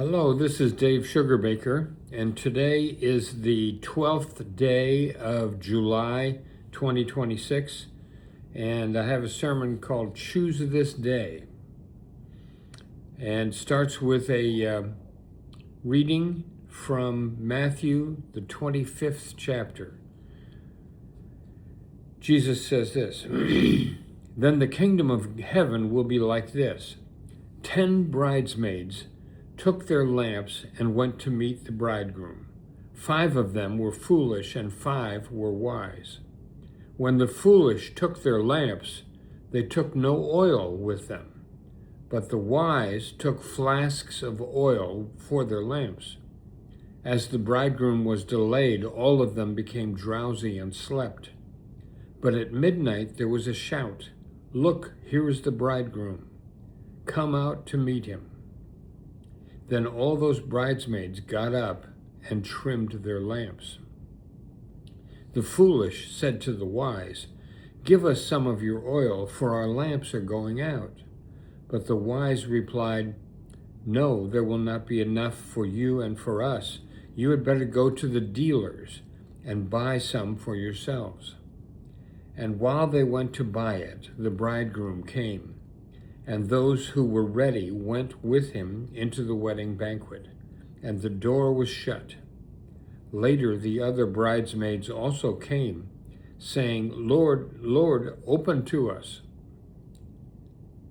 Hello, this is Dave Sugarbaker, and today is the 12th day of July 2026, and I have a sermon called Choose This Day, and starts with a reading from Matthew, the 25th chapter. Jesus says this, Then the kingdom of heaven will be like this. 10 bridesmaids took their lamps and went to meet the bridegroom. 5 of them were foolish and 5 were wise. When the foolish took their lamps, they took no oil with them, but the wise took flasks of oil for their lamps. As the bridegroom was delayed, all of them became drowsy and slept. But at midnight there was a shout, "Look, here is the bridegroom. Come out to meet him." Then all those bridesmaids got up and trimmed their lamps. The foolish said to the wise, "Give us some of your oil, for our lamps are going out." But the wise replied, "No, there will not be enough for you and for us. You had better go to the dealers and buy some for yourselves." And while they went to buy it, the bridegroom came. And those who were ready went with him into the wedding banquet, and the door was shut. Later the other bridesmaids also came, saying, "Lord, Lord, open to us."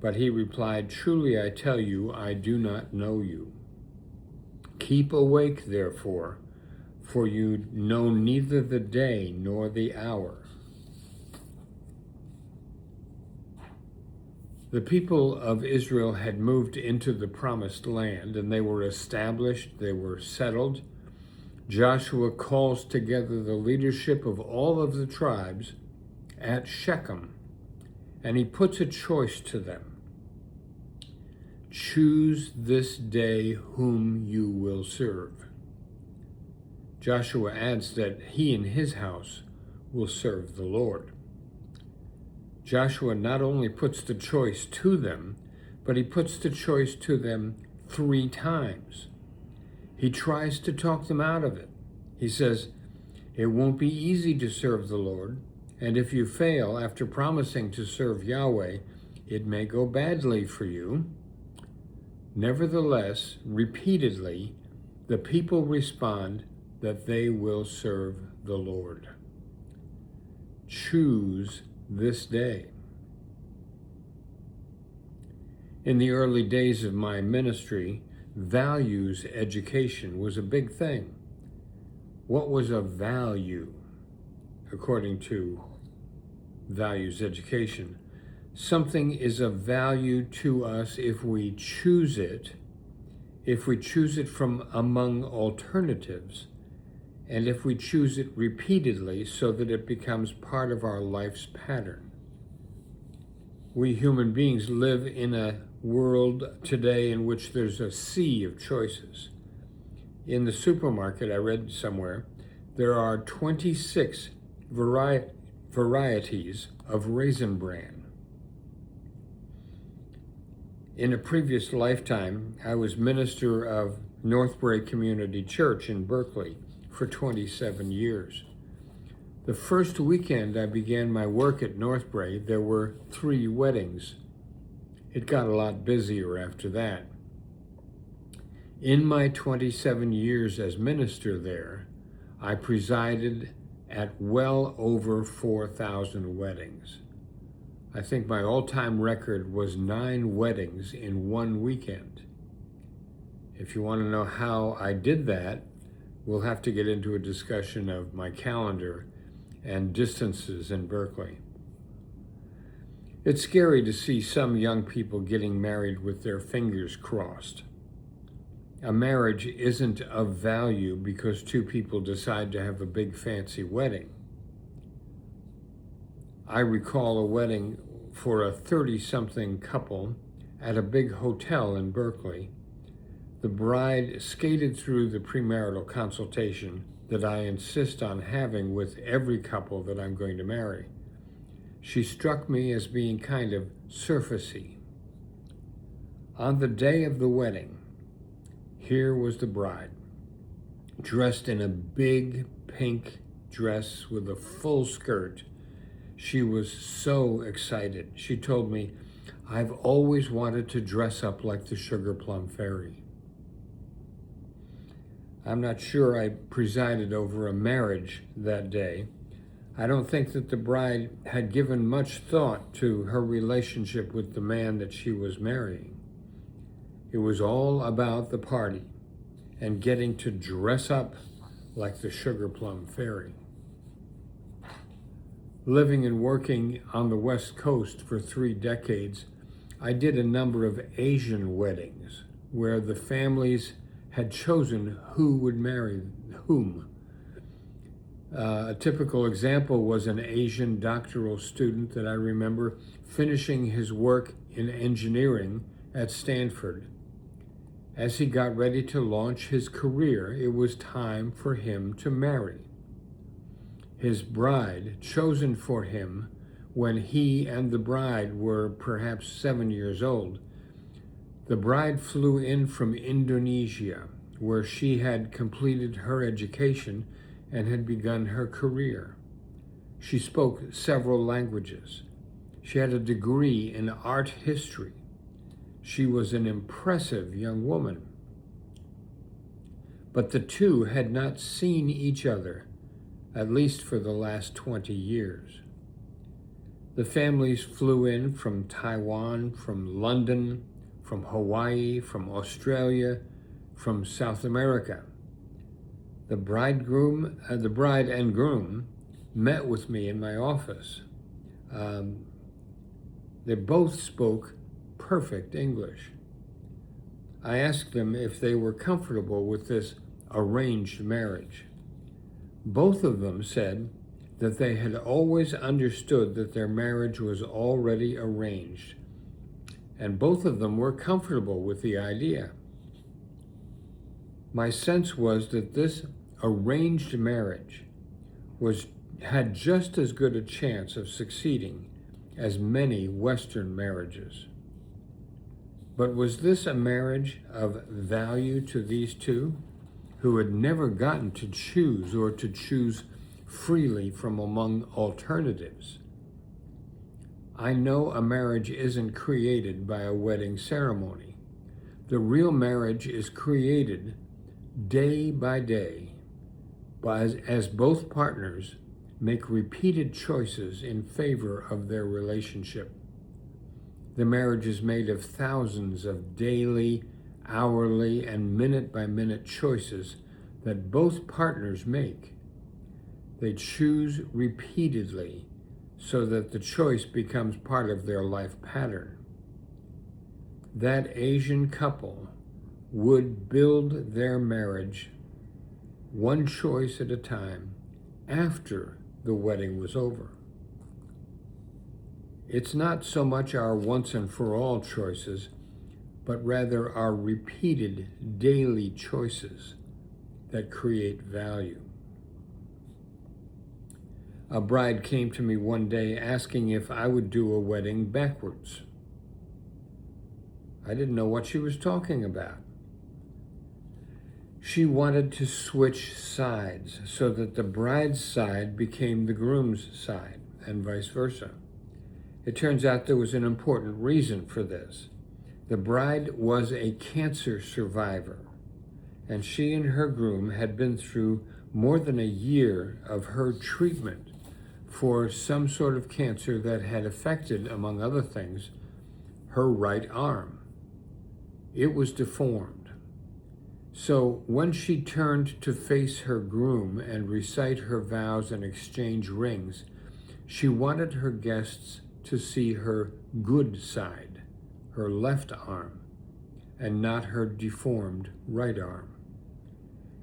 But he replied, "Truly I tell you, I do not know you. Keep awake, therefore, for you know neither the day nor the hour." The people of Israel had moved into the promised land, and they were established, they were settled. Joshua calls together the leadership of all of the tribes at Shechem, and he puts a choice to them. Choose this day whom you will serve. Joshua adds that he and his house will serve the Lord. Joshua not only puts the choice to them, but he puts the choice to them 3 times. He tries to talk them out of it. He says, "It won't be easy to serve the Lord, and if you fail after promising to serve Yahweh, it may go badly for you." Nevertheless, repeatedly, the people respond that they will serve the Lord. Choose this day. In the early days of my ministry, values education was a big thing. What was a value, according to values education? Something is of value to us if we choose it from among alternatives, and if we choose it repeatedly so that it becomes part of our life's pattern. We human beings live in a world today in which there's a sea of choices. In the supermarket, I read somewhere, there are 26 varieties of Raisin Bran. In a previous lifetime, I was minister of Northbrae Community Church in Berkeley for 27 years. The first weekend I began my work at Northbrae, there were 3 weddings. It got a lot busier after that. In my 27 years as minister there, I presided at well over 4,000 weddings. I think my all-time record was 9 weddings in 1 weekend. If you want to know how I did that, we'll have to get into a discussion of my calendar and distances in Berkeley. It's scary to see some young people getting married with their fingers crossed. A marriage isn't of value because 2 people decide to have a big fancy wedding. I recall a wedding for a 30-something couple at a big hotel in Berkeley. The bride skated through the premarital consultation that I insist on having with every couple that I'm going to marry. She struck me as being kind of surfacey. On the day of the wedding, Here was the bride, dressed in a big pink dress with a full skirt. She was so excited. She told me, "I've always wanted to dress up like the Sugar Plum Fairy." I'm not sure I presided over a marriage that day. I don't think that the bride had given much thought to her relationship with the man that she was marrying. It was all about the party and getting to dress up like the Sugar Plum Fairy. Living and working on the West Coast for 3 decades, I did a number of Asian weddings where the families had chosen who would marry whom. A typical example was an Asian doctoral student that I remember finishing his work in engineering at Stanford. As he got ready to launch his career, it was time for him to marry. His bride, chosen for him when he and the bride were perhaps 7 years old, the bride flew in from Indonesia, where she had completed her education and had begun her career. She spoke several languages. She had a degree in art history. She was an impressive young woman. But the two had not seen each other, at least for the last 20 years. The families flew in from Taiwan, from London, from Hawaii, from Australia, from South America. The bride and groom met with me in my office. They both spoke perfect English. I asked them if they were comfortable with this arranged marriage. Both of them said that they had always understood that their marriage was already arranged, and both of them were comfortable with the idea. My sense was that this arranged marriage had just as good a chance of succeeding as many Western marriages. But was this a marriage of value to these two, who had never gotten to choose or to choose freely from among alternatives? I know a marriage isn't created by a wedding ceremony. The real marriage is created day by day, as both partners make repeated choices in favor of their relationship. The marriage is made of thousands of daily, hourly, and minute-by-minute choices that both partners make. They choose repeatedly so that the choice becomes part of their life pattern. That Asian couple would build their marriage one choice at a time after the wedding was over. It's not so much our once and for all choices, but rather our repeated daily choices that create value. A bride came to me one day asking if I would do a wedding backwards. I didn't know what she was talking about. She wanted to switch sides so that the bride's side became the groom's side, and vice versa. It turns out there was an important reason for this. The bride was a cancer survivor, and she and her groom had been through more than a year of her treatment for some sort of cancer that had affected, among other things, her right arm. It was deformed. So when she turned to face her groom and recite her vows and exchange rings, she wanted her guests to see her good side, her left arm, and not her deformed right arm.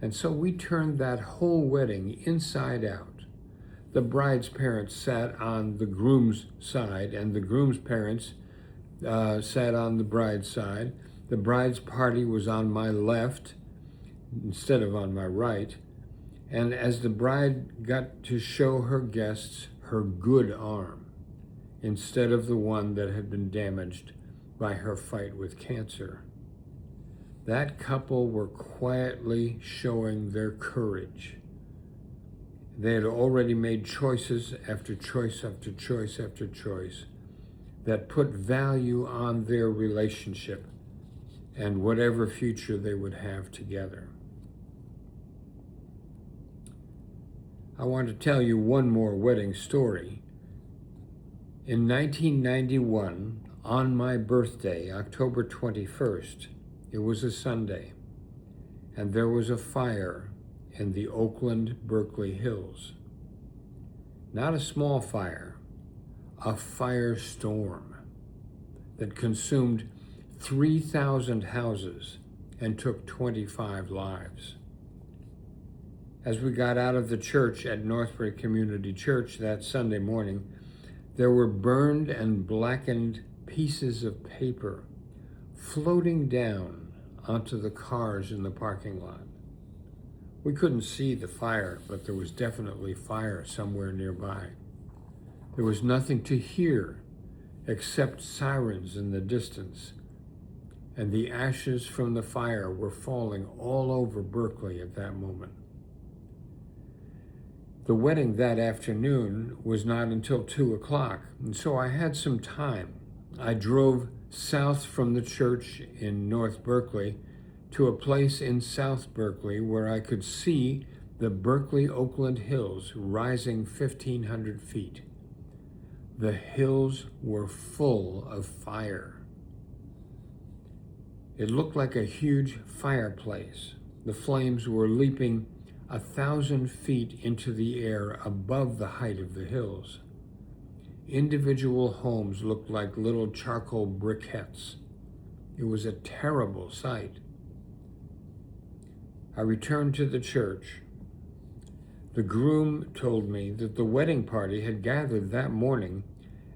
And so we turned that whole wedding inside out. The bride's parents sat on the groom's side, and the groom's parents sat on the bride's side. The bride's party was on my left instead of on my right. And as the bride got to show her guests her good arm, instead of the one that had been damaged by her fight with cancer. That couple were quietly showing their courage. They had already made choices after choice after choice after choice that put value on their relationship and whatever future they would have together. I want to tell you one more wedding story. In 1991, on my birthday, October 21st, it was a Sunday, and there was a fire in the Oakland-Berkeley Hills. Not a small fire, a firestorm that consumed 3,000 houses and took 25 lives. As we got out of the church at Northbury Community Church that Sunday morning, there were burned and blackened pieces of paper floating down onto the cars in the parking lot. We couldn't see the fire, but there was definitely fire somewhere nearby. There was nothing to hear except sirens in the distance, and the ashes from the fire were falling all over Berkeley at that moment. The wedding that afternoon was not until 2 o'clock, and so I had some time. I drove south from the church in North Berkeley to a place in South Berkeley where I could see the Berkeley-Oakland Hills rising 1,500 feet. The hills were full of fire. It looked like a huge fireplace. The flames were leaping 1,000 feet into the air above the height of the hills. Individual homes looked like little charcoal briquettes. It was a terrible sight. I returned to the church. The groom told me that the wedding party had gathered that morning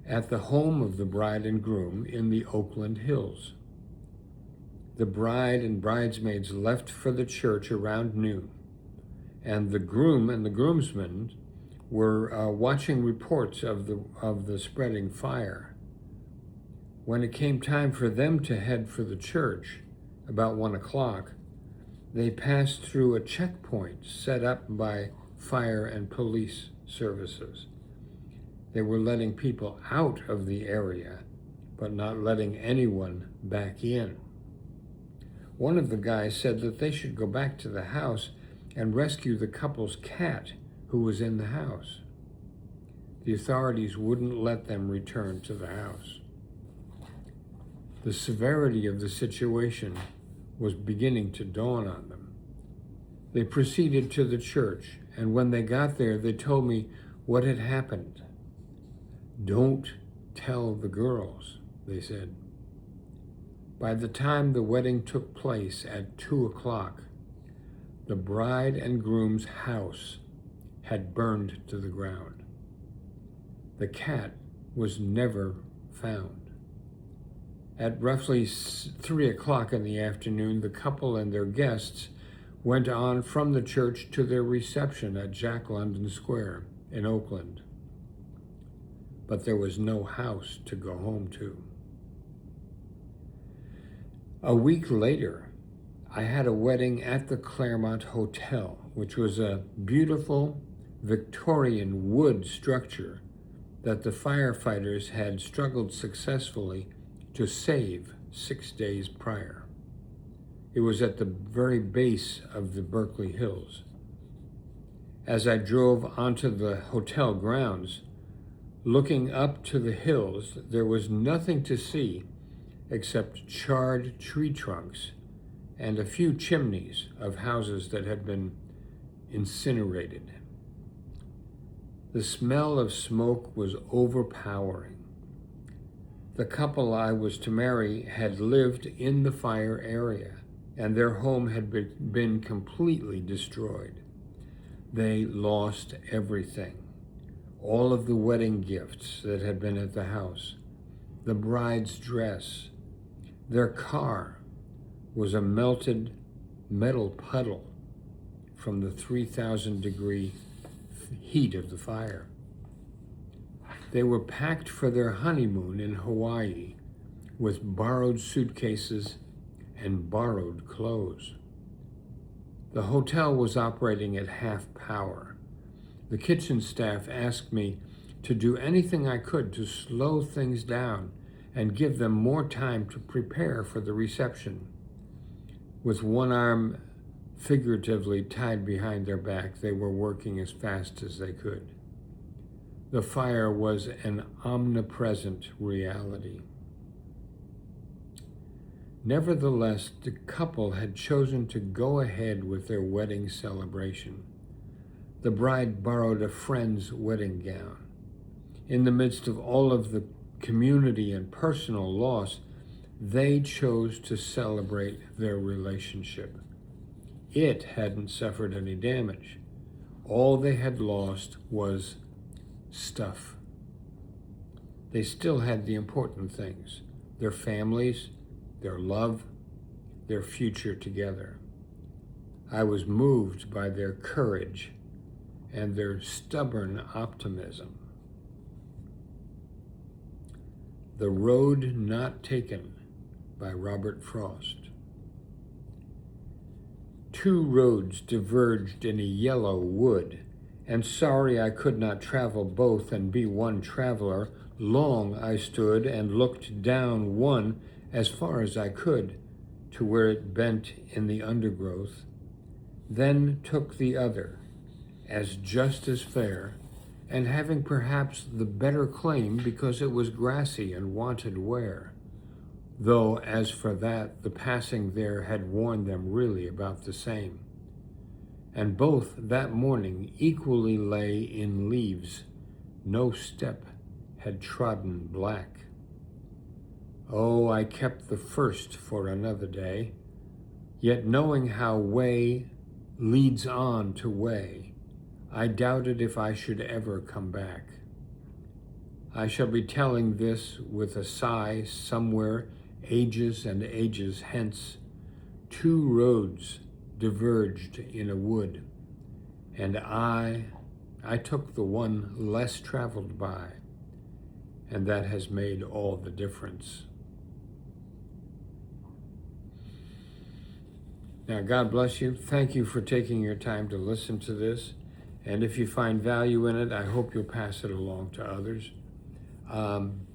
at the home of the bride and groom in the Oakland Hills. The bride and bridesmaids left for the church around noon, and the groom and the groomsmen were watching reports of the spreading fire. When it came time for them to head for the church, about 1 o'clock, they passed through a checkpoint set up by fire and police services. They were letting people out of the area, but not letting anyone back in. One of the guys said that they should go back to the house and rescue the couple's cat who was in the house. The authorities wouldn't let them return to the house. The severity of the situation was beginning to dawn on them. They proceeded to the church, and when they got there, they told me what had happened. "Don't tell the girls," they said. By the time the wedding took place at 2 o'clock, the bride and groom's house had burned to the ground. The cat was never found. At roughly 3 o'clock in the afternoon, the couple and their guests went on from the church to their reception at Jack London Square in Oakland. But there was no house to go home to. A week later, I had a wedding at the Claremont Hotel, which was a beautiful Victorian wood structure that the firefighters had struggled successfully to save 6 days prior. It was at the very base of the Berkeley Hills. As I drove onto the hotel grounds, looking up to the hills, there was nothing to see except charred tree trunks and a few chimneys of houses that had been incinerated. The smell of smoke was overpowering. The couple I was to marry had lived in the fire area, and their home had been completely destroyed. They lost everything. All of the wedding gifts that had been at the house, the bride's dress, their car was a melted metal puddle from the 3,000-degree heat of the fire. They were packed for their honeymoon in Hawaii with borrowed suitcases and borrowed clothes. The hotel was operating at half power. The kitchen staff asked me to do anything I could to slow things down and give them more time to prepare for the reception. With one arm figuratively tied behind their back, they were working as fast as they could. The fire was an omnipresent reality. Nevertheless, the couple had chosen to go ahead with their wedding celebration. The bride borrowed a friend's wedding gown. In the midst of all of the community and personal loss, they chose to celebrate their relationship. It hadn't suffered any damage. All they had lost was stuff. They still had the important things: their families, their love, their future together. I was moved by their courage and their stubborn optimism. The Road Not Taken by Robert Frost. Two roads diverged in a yellow wood, and sorry I could not travel both and be one traveler, long I stood and looked down one as far as I could to where it bent in the undergrowth, then took the other, as just as fair, and having perhaps the better claim because it was grassy and wanted wear, though as for that, the passing there had warned them really about the same. And both that morning equally lay in leaves, no step had trodden black. Oh, I kept the first for another day, yet knowing how way leads on to way, I doubted if I should ever come back. I shall be telling this with a sigh somewhere ages and ages hence. Two roads diverged in a wood, and I took the one less traveled by, and that has made all the difference. Now, God bless you. Thank you for taking your time to listen to this. And if you find value in it, I hope you'll pass it along to others.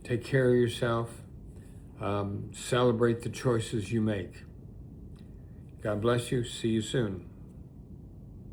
Take care of yourself. Celebrate the choices you make. God bless you. See you soon.